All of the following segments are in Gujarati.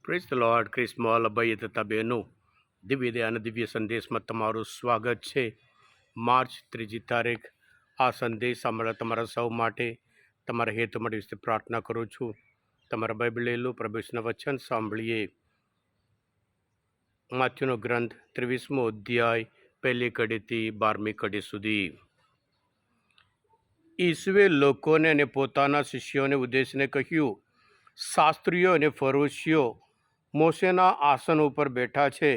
Praise the lord. ક્રિસ્મોલ ભાઈ તથા બહેનો, દિવ્ય દયા અને દિવ્ય સંદેશમાં તમારું સ્વાગત છે. માર્ચ 3 તારીખ. આ સંદેશ સાંભળવા તમારા સૌ માટે, તમારા હેતુ માટે વિશે પ્રાર્થના કરું છું. તમારા બાઇબલ લઈ લો, પ્રભુના વચન સાંભળીએ. માથ્યુનો ગ્રંથ 23મો અધ્યાય 1લી કડીથી 12મી કડી સુધી. ઈસુએ લોકોને અને પોતાના શિષ્યોને ઉદ્દેશીને કહ્યું, શાસ્ત્રીઓ અને ફરોશીઓ મોશેના આસન ઉપર બેઠા છે,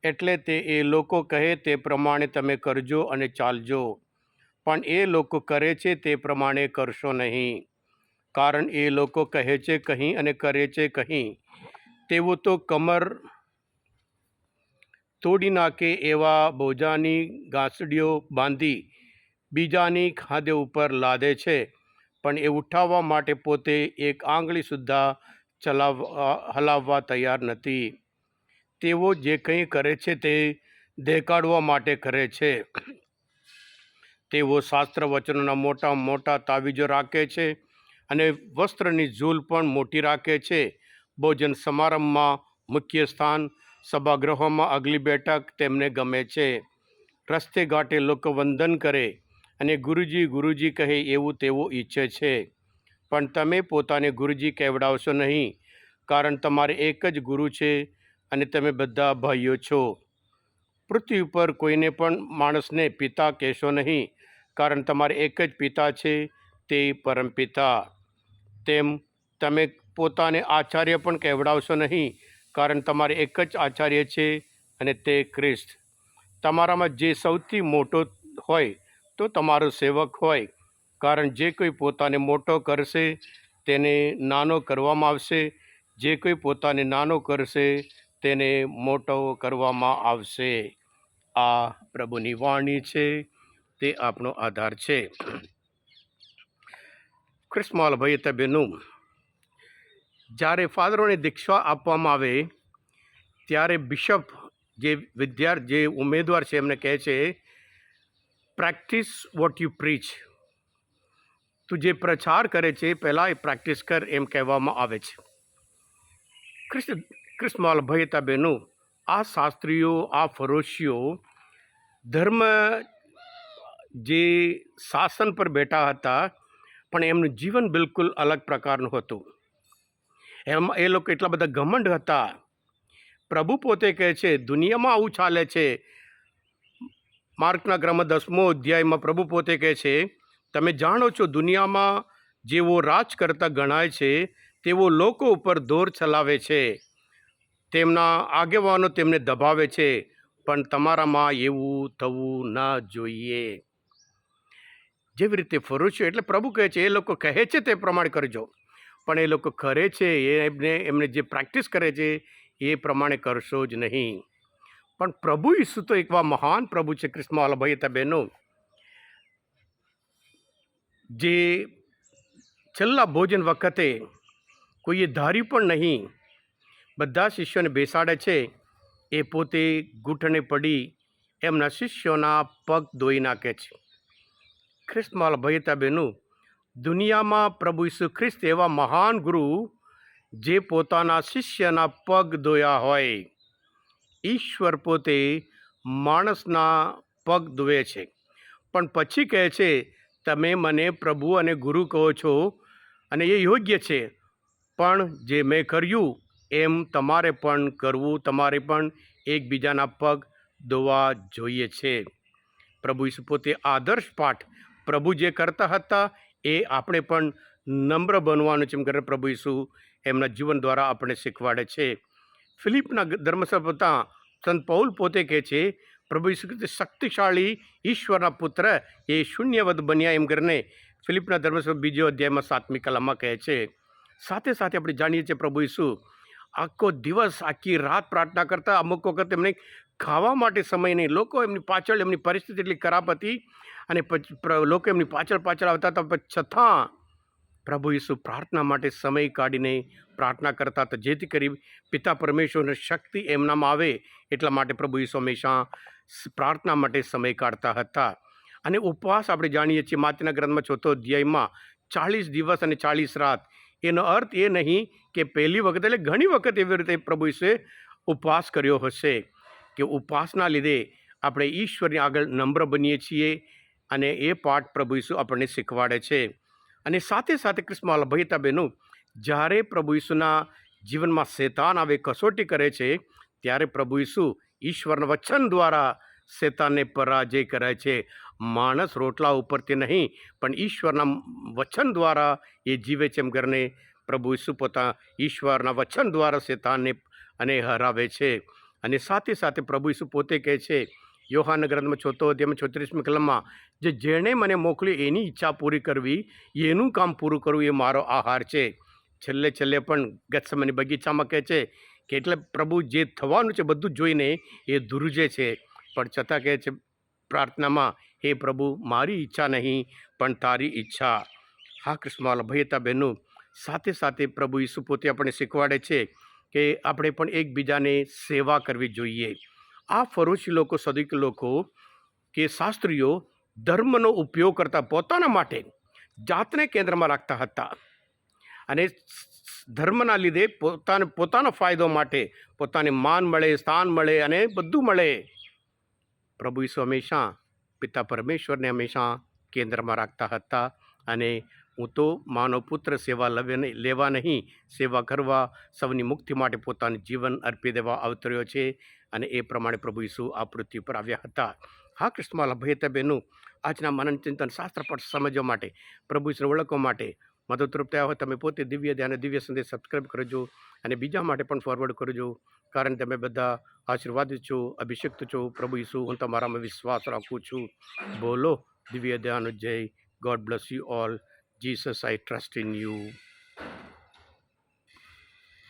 એટલે તે એ લોકો કહે તે પ્રમાણે તમે કરજો અને ચાલજો. પણ એ લોકો કરે છે તે પ્રમાણે કરશો નહીં, કારણ એ લોકો કહે છે કહી અને કરે છે કહી. તેઓ તો કમર તોડી નાખે એવા બોજાની ગાંસડીઓ બાંધી બીજાની ખાંધે ઉપર લાદે છે, પણ એ ઉઠાવવા માટે પોતે એક આંગળી સુદ્ધા હલાવવા તૈયાર નથી. તેઓ જે કંઈ કરે છે તે દેખાડવા માટે કરે છે. તેઓ શાસ્ત્ર વચનોના મોટા મોટા તાવીજો રાખે છે અને વસ્ત્રની ઝૂલ પણ મોટી રાખે છે. ભોજન સમારંભમાં મુખ્ય સ્થાન, સભાગૃહોમાં આગલી બેઠક તેમને ગમે છે. રસ્તે ઘાટે લોકો વંદન કરે અને ગુરુજી ગુરુજી કહે એવું તેઓ ઈચ્છે છે. પણ તમે પોતાને ગુરુજી કહેવડાવશો નહીં, કારણ તમારે એક જ ગુરુ છે અને તમે બધા ભાઈઓ છો. પૃથ્વી ઉપર કોઈને પણ માણસને પિતા કહેશો નહીં, કારણ તમારે એક જ પિતા છે, તે પરમપિતા. તેમ તમે પોતાને આચાર્ય પણ કહેવડાવશો નહીં, કારણ તમારે એક જ આચાર્ય છે અને તે ખ્રિસ્ત. તમારામાં જે સૌથી મોટો હોય તો તમારો સેવક હોય, કારણ જે કોઈ પોતાને મોટો કરશે તેને નાનો કરવામાં આવશે, જે કોઈ પોતાને નાનો કરશે તેને મોટો કરવામાં આવશે. આ પ્રભુની વાણી છે, તે આપણો આધાર છે. ક્રિસ્મોલ ભાઈ તથા બહેનો, જ્યારે ફાધરોને દીક્ષા આપવામાં આવે ત્યારે બિશપ જે ઉમેદવાર છે એમને કહે છે, પ્રેક્ટિસ વોટ યુ પ્રીચ. તું જે પ્રચાર કરે છે પહેલાં એ પ્રેક્ટિસ કર, એમ કહેવામાં આવે છે. ક્રિસ્મોલ ભાઈ તથા બહેનો, આ શાસ્ત્રીઓ, આ ફરોશીઓ ધર્મ જે શાસન પર બેઠા હતા, પણ એમનું જીવન બિલકુલ અલગ પ્રકારનું હતું. એમાં એ લોકો એટલા બધા ઘમંડ હતા. પ્રભુ પોતે કહે છે દુનિયામાં આવું ચાલે છે. માર્કના ગ્રંથમાં 10મો અધ્યાયમાં પ્રભુ પોતે કહે છે, તમે જાણો છો દુનિયામાં જેઓ રાજ કરતા ગણાય છે તેઓ લોકો ઉપર દોર ચલાવે છે, તેમના આગેવાનો તેમને દબાવે છે, પણ તમારામાં એવું થવું ન જોઈએ. જેવી રીતે ફરોશીઓ, એટલે પ્રભુ કહે છે એ લોકો કહે છે તે પ્રમાણે કરજો, પણ એ લોકો કરે છે એમને જે પ્રેક્ટિસ કરે છે એ પ્રમાણે કરશો જ નહીં. પણ પ્રભુ ઈસુ તો એકવા મહાન પ્રભુ છે. ક્રિસ્મોલ ભાઈ તથા બહેનો, જે છેલ્લા ભોજન વખતે કોઈએ ધાર્યું પણ નહીં, બધા શિષ્યોને બેસાડે છે, એ પોતે ઘૂંટણે પડી એમના શિષ્યોના પગ ધોઈ નાખે છે. ક્રિસ્મોલ ભાઈ તથા બહેનો, દુનિયામાં પ્રભુ ઈસુ ખ્રિસ્ત એવા મહાન ગુરુ જે પોતાના શિષ્યના પગ ધોયા હોય. ઈશ્વર પોતે માણસના પગ ધોવે છે, પણ પછી કહે છે તમે મને પ્રભુ અને ગુરુ કહો છો અને એ યોગ્ય છે, પણ જે મેં કર્યું એમ તમારે પણ કરવું, તમારે પણ એકબીજાના પગ ધોવા જોઈએ છે. પ્રભુ ઈસુ પોતે આદર્શ પાઠ પ્રભુ જે કરતા હતા એ આપણે પણ નમ્ર બનવાનું છે, એમ કરે પ્રભુ ઈસુ એમના જીવન દ્વારા આપણે શીખવાડે છે. ફિલિપના ધર્મસભા સંત પૌલ પોતે કહે છે પ્રભુ ઈસુ શક્તિશાળી ઈશ્વરના પુત્ર એ શૂન્યવદ બન્યા, એમ કરીને ફિલિપના ધર્મસભા 2 અધ્યાયમાં 7મી કલમમાં કહે છે. સાથે સાથે આપણે જાણીએ છીએ પ્રભુ ઈસુ આખો દિવસ આખી રાત પ્રાર્થના કરતા. અમુક વખત એમને ખાવા માટે સમય નહીં. લોકો એમની પાછળ, એમની પરિસ્થિતિ એટલી ખરાબ હતી અને લોકો એમની પાછળ આવતા હતા, છતાં પ્રભુ ઈસુ પ્રાર્થના માટે સમય કાઢીને પ્રાર્થના કરતા હતા, જેથી કરી પિતા પરમેશ્વરની શક્તિ એમનામાં આવે. એટલા માટે પ્રભુ ઈસુ હંમેશા પ્રાર્થના માટે સમય કાઢતા હતા. અને ઉપવાસ આપણે જાણીએ છીએ માથ્યુના ગ્રંથમાં 4થો અધ્યાયમાં 40 દિવસ અને 40 રાત એનો અર્થ એ નહીં કે પહેલી વખત એટલે ઘણી વખત એવી રીતે પ્રભુ ઈસુએ ઉપવાસ કર્યો હશે કે ઉપવાસના લીધે આપણે ઈશ્વરની આગળ નમ્ર બનીએ છીએ અને એ પાઠ પ્રભુ ઈસુ આપણને શીખવાડે છે. અને સાથે સાથે ક્રિસ્મસ ભયતા બહેનો, જ્યારે પ્રભુ ઈસુના જીવનમાં શેતાન આવે, કસોટી કરે છે, ત્યારે પ્રભુ ઈસુ ઈશ્વરના વચન દ્વારા શેતાનને પરાજય કરે છે. માણસ રોટલા ઉપરથી નહીં પણ ઈશ્વરના વચન દ્વારા એ જીવે છે. એમ કરીને પ્રભુ ઈસુ પોતા ઈશ્વરના વચન દ્વારા શેતાનને અને હરાવે છે. અને સાથે સાથે પ્રભુ ઈસુ પોતે કહે છે યોહાન ગ્રંથમાં 4 અધ્યાયમાં 34મી કલમમાં, જેણે મને મોકલી એની ઈચ્છા પૂરી કરવી, એનું કામ પૂરું કરવું એ મારો આહાર છે. છેલ્લે પણ ગેત્સેમની બગીચામાં કહે છે કે એટલે પ્રભુ જે થવાનું છે બધું જોઈને એ ધ્રુજે છે, પણ છતાં કહે છે પ્રાર્થનામાં, હે પ્રભુ મારી ઈચ્છા નહીં પણ તારી ઈચ્છા. હા ક્રિસ્મસ ભયતા બહેનો, સાથે સાથે પ્રભુ ઈસુ પોતે આપણને શીખવાડે છે કે આપણે પણ એકબીજાને સેવા કરવી જોઈએ. આ ફરોશી લોકો, સદુક લોકો કે શાસ્ત્રીઓ ધર્મનો ઉપયોગ કરતા પોતાના માટે જાતને કેન્દ્રમાં રાખતા હતા અને ધર્મના લીધે પોતાનો ફાયદો માટે પોતાને માન મળે, સ્થાન મળે અને બધું મળે. પ્રભુ ઈસુ હંમેશા પિતા પરમેશ્વરને હંમેશા કેન્દ્રમાં રાખતા હતા અને હું તો માનવ પુત્ર સેવા લેવા નહીં, સેવા કરવા, સૌની મુક્તિ માટે પોતાનું જીવન અર્પી દેવા અવતર્યો છે. અને એ પ્રમાણે પ્રભુ ઈસુ આ પૃથ્વી પર આવ્યા હતા. હા ક્રિસ્મસ ભયતા બહેનો, આજના મનન ચિંતન શાસ્ત્ર પાઠ સમજવા માટે, પ્રભુ ઈસુને ઓળખવા માટે મદદરૂપ થયા હોય તમે પોતે દિવ્ય ધ્યાન, દિવ્ય સંદેશ સબસ્ક્રાઈબ કરજો અને બીજા માટે પણ ફોરવર્ડ કરજો, કારણ તમે બધા આશીર્વાદિત છો, અભિષિક્ત છો. પ્રભુ ઈસુ, હું તમારામાં વિશ્વાસ રાખું છું. બોલો દિવ્ય ધ્યાન જય. God bless you all. Jesus, I trust in you.